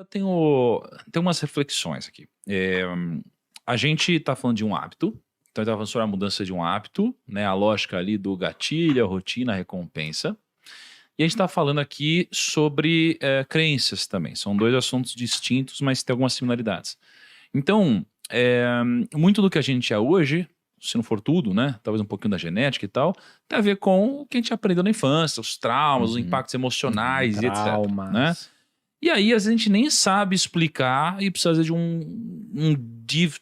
Tem umas reflexões aqui. A gente está falando de um hábito, então a gente tá falando sobre a mudança de um hábito, né? A lógica ali do gatilho, a rotina, a recompensa. E a gente está falando aqui sobre crenças também. São dois assuntos distintos, mas tem algumas similaridades. Então, muito do que a gente é hoje, se não for tudo, né? Talvez um pouquinho da genética e tal, tem a ver com o que a gente aprendeu na infância, os traumas, os impactos emocionais e etc. Né? Traumas. E aí, às vezes, a gente nem sabe explicar e precisa às vezes, de um deep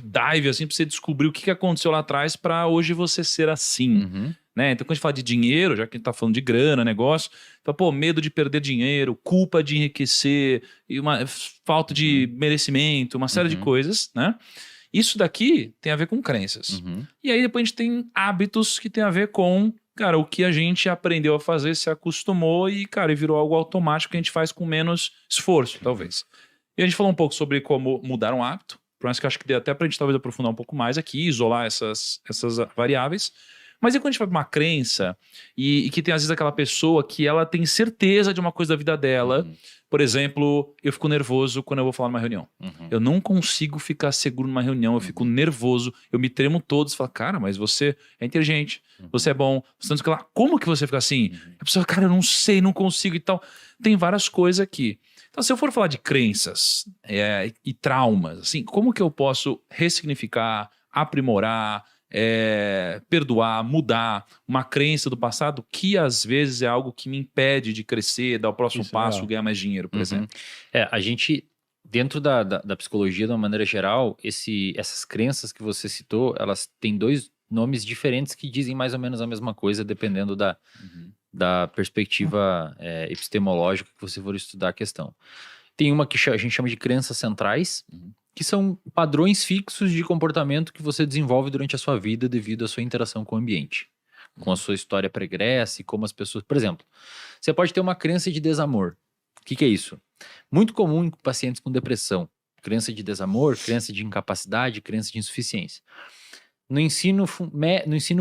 dive, assim, pra você descobrir o que aconteceu lá atrás para hoje você ser assim. Né? Então, quando a gente fala de dinheiro, já que a gente tá falando de grana, negócio, então, pô, medo de perder dinheiro, culpa de enriquecer, e uma falta de merecimento, uma série de coisas, né? Isso daqui tem a ver com crenças. E aí depois a gente tem hábitos que tem a ver com, cara, o que a gente aprendeu a fazer, se acostumou e, cara, e virou algo automático que a gente faz com menos esforço, talvez. E a gente falou um pouco sobre como mudar um hábito, por mais que eu acho que dê até pra gente talvez aprofundar um pouco mais aqui, isolar essas variáveis. Mas e quando a gente vai pra uma crença e que tem às vezes aquela pessoa que ela tem certeza de uma coisa da vida dela. Por exemplo, eu fico nervoso quando eu vou falar numa reunião. Eu não consigo ficar seguro numa reunião, eu fico nervoso, eu me tremo todo. Você fala, cara, mas você é inteligente, você é bom, você não sei o que lá. Como que você fica assim? A pessoa, cara, eu não sei, não consigo e tal. Tem várias coisas aqui. Então, se eu for falar de crenças e traumas, assim, como que eu posso ressignificar, aprimorar, perdoar, mudar uma crença do passado que às vezes é algo que me impede de crescer, dar o próximo passo, ganhar mais dinheiro, por exemplo. A gente, dentro da psicologia de uma maneira geral, essas crenças que você citou, elas têm dois nomes diferentes que dizem mais ou menos a mesma coisa, dependendo da perspectiva epistemológica que você for estudar a questão. Tem uma que a gente chama de crenças centrais, que são padrões fixos de comportamento que você desenvolve durante a sua vida devido à sua interação com o ambiente, com a sua história pregressa e como as pessoas... Por exemplo, você pode ter uma crença de desamor. O que é isso? Muito comum em pacientes com depressão. Crença de desamor, crença de incapacidade, crença de insuficiência. No ensino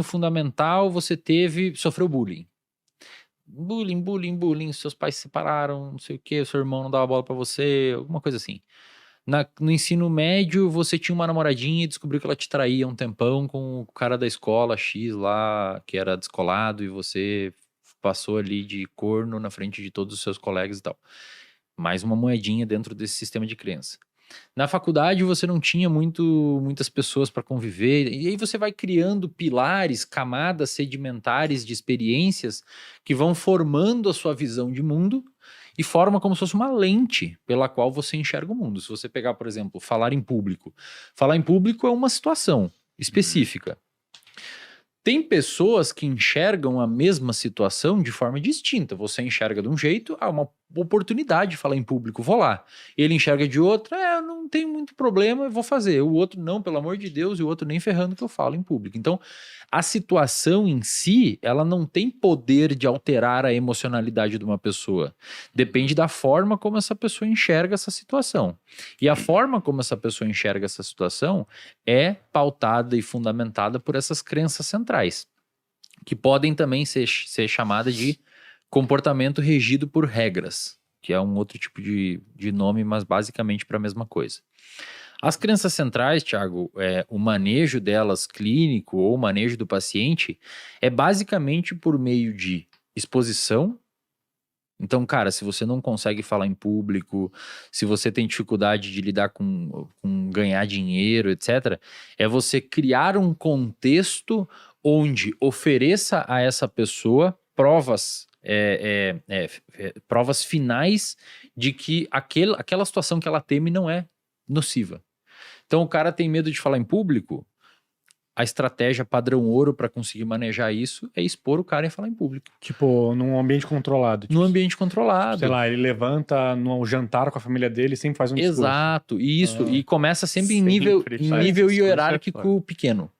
fundamental, você sofreu bullying. Bullying, seus pais se separaram, não sei o que, seu irmão não dava bola pra você, alguma coisa assim. No ensino médio, você tinha uma namoradinha e descobriu que ela te traía um tempão com o cara da escola X lá, que era descolado, e você passou ali de corno na frente de todos os seus colegas e tal. Mais uma moedinha dentro desse sistema de crença. Na faculdade, você não tinha muitas pessoas para conviver, e aí você vai criando pilares, camadas sedimentares de experiências que vão formando a sua visão de mundo e forma como se fosse uma lente pela qual você enxerga o mundo. Se você pegar, por exemplo, falar em público. Falar em público é uma situação específica. Tem pessoas que enxergam a mesma situação de forma distinta. Você enxerga de um jeito, uma oportunidade de falar em público, vou lá. Ele enxerga de outra, não tem muito problema, eu vou fazer. O outro, não, pelo amor de Deus, e o outro nem ferrando que eu falo em público. Então, a situação em si, ela não tem poder de alterar a emocionalidade de uma pessoa. Depende da forma como essa pessoa enxerga essa situação. E a forma como essa pessoa enxerga essa situação é pautada e fundamentada por essas crenças centrais, que podem também ser chamadas de comportamento regido por regras, que é um outro tipo de nome, mas basicamente para a mesma coisa. As crenças centrais, Thiago, o manejo delas clínico ou o manejo do paciente é basicamente por meio de exposição. Então, cara, se você não consegue falar em público, se você tem dificuldade de lidar com ganhar dinheiro, etc., é você criar um contexto onde ofereça a essa pessoa provas finais de que aquela situação que ela teme não é nociva. Então, o cara tem medo de falar em público, a estratégia padrão ouro para conseguir manejar isso é expor o cara e falar em público. Tipo, num ambiente controlado. Num ambiente controlado. Sei lá, ele levanta no jantar com a família dele e sempre faz um discurso. Exato, isso. E começa sempre em nível hierárquico pequeno.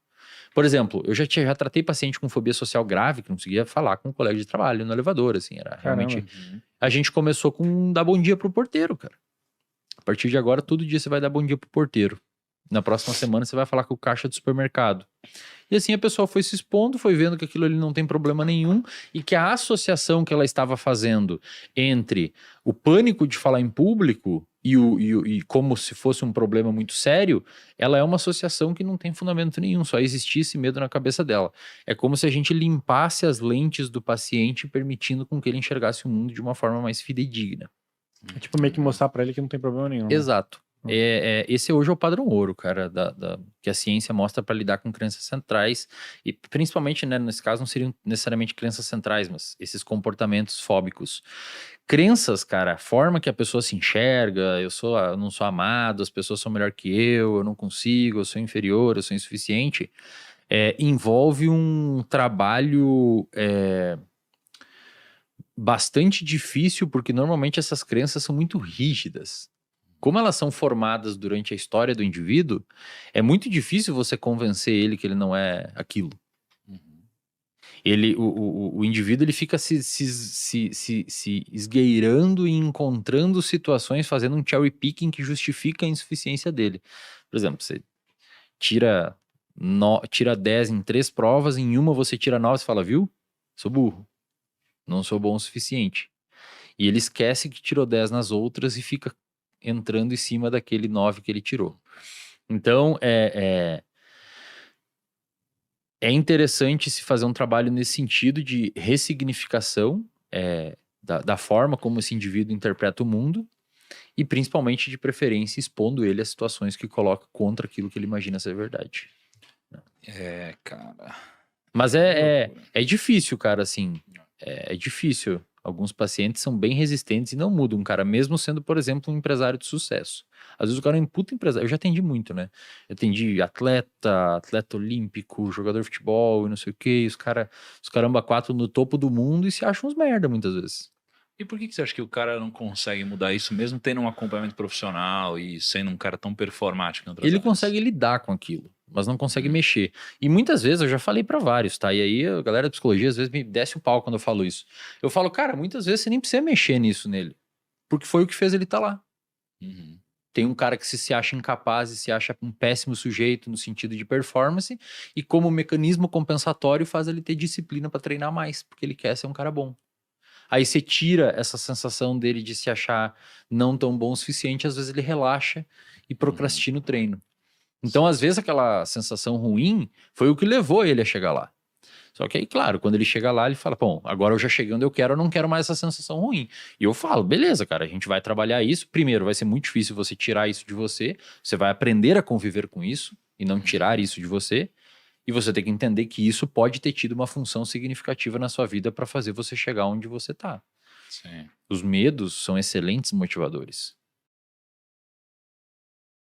Por exemplo, eu já tratei paciente com fobia social grave, que não conseguia falar com um colega de trabalho no elevador, assim, era realmente... A gente começou com dar bom dia pro porteiro, cara. A partir de agora, todo dia você vai dar bom dia pro porteiro. Na próxima semana você vai falar com o caixa do supermercado. E assim a pessoa foi se expondo, foi vendo que aquilo ali não tem problema nenhum e que a associação que ela estava fazendo entre o pânico de falar em público e como se fosse um problema muito sério, ela é uma associação que não tem fundamento nenhum, só existisse medo na cabeça dela. É como se a gente limpasse as lentes do paciente, permitindo com que ele enxergasse o mundo de uma forma mais fidedigna. É tipo meio que mostrar pra ele que não tem problema nenhum. Né? Exato. Esse hoje é o padrão ouro, cara, que a ciência mostra para lidar com crenças centrais e principalmente, né, nesse caso não seriam necessariamente crenças centrais, mas esses comportamentos fóbicos. Crenças, cara, a forma que a pessoa se enxerga, eu não sou amado, as pessoas são melhor que eu não consigo, eu sou inferior, eu sou insuficiente, envolve um trabalho bastante difícil, porque normalmente essas crenças são muito rígidas. Como elas são formadas durante a história do indivíduo, é muito difícil você convencer ele que ele não é aquilo. O indivíduo ele fica se esgueirando e encontrando situações, fazendo um cherry picking que justifica a insuficiência dele. Por exemplo, você tira 10 em 3 provas, em uma você tira 9 e fala, viu? Sou burro. Não sou bom o suficiente. E ele esquece que tirou 10 nas outras e fica entrando em cima daquele 9 que ele tirou. Então, é interessante se fazer um trabalho nesse sentido de ressignificação da forma como esse indivíduo interpreta o mundo e principalmente, de preferência, expondo ele a situações que coloca contra aquilo que ele imagina ser verdade. Cara... Mas é difícil, cara, assim. É difícil. Alguns pacientes são bem resistentes e não mudam, cara, mesmo sendo, por exemplo, um empresário de sucesso. Às vezes o cara é um puta empresário. Eu já atendi muito, né? Eu atendi atleta olímpico, jogador de futebol e não sei o quê. Os caramba 4 no topo do mundo e se acham uns merda muitas vezes. E por que você acha que o cara não consegue mudar isso, mesmo tendo um acompanhamento profissional e sendo um cara tão performático em outras Ele áreas? consegue lidar com aquilo, mas não consegue mexer. E muitas vezes, eu já falei pra vários, tá? E aí a galera da psicologia às vezes me desce o pau quando eu falo isso. Eu falo, cara, muitas vezes você nem precisa mexer nisso nele, porque foi o que fez ele estar lá. Tem um cara que se acha incapaz e se acha um péssimo sujeito no sentido de performance, e como mecanismo compensatório faz ele ter disciplina pra treinar mais, porque ele quer ser um cara bom. Aí você tira essa sensação dele de se achar não tão bom o suficiente, às vezes ele relaxa e procrastina o treino. Então, às vezes, aquela sensação ruim foi o que levou ele a chegar lá. Só que aí, claro, quando ele chega lá, ele fala, bom, agora eu já cheguei onde eu não quero mais essa sensação ruim. E eu falo, beleza, cara, a gente vai trabalhar isso. Primeiro, vai ser muito difícil você tirar isso de você. Você vai aprender a conviver com isso e não tirar isso de você. E você tem que entender que isso pode ter tido uma função significativa na sua vida para fazer você chegar onde você tá. Sim. Os medos são excelentes motivadores.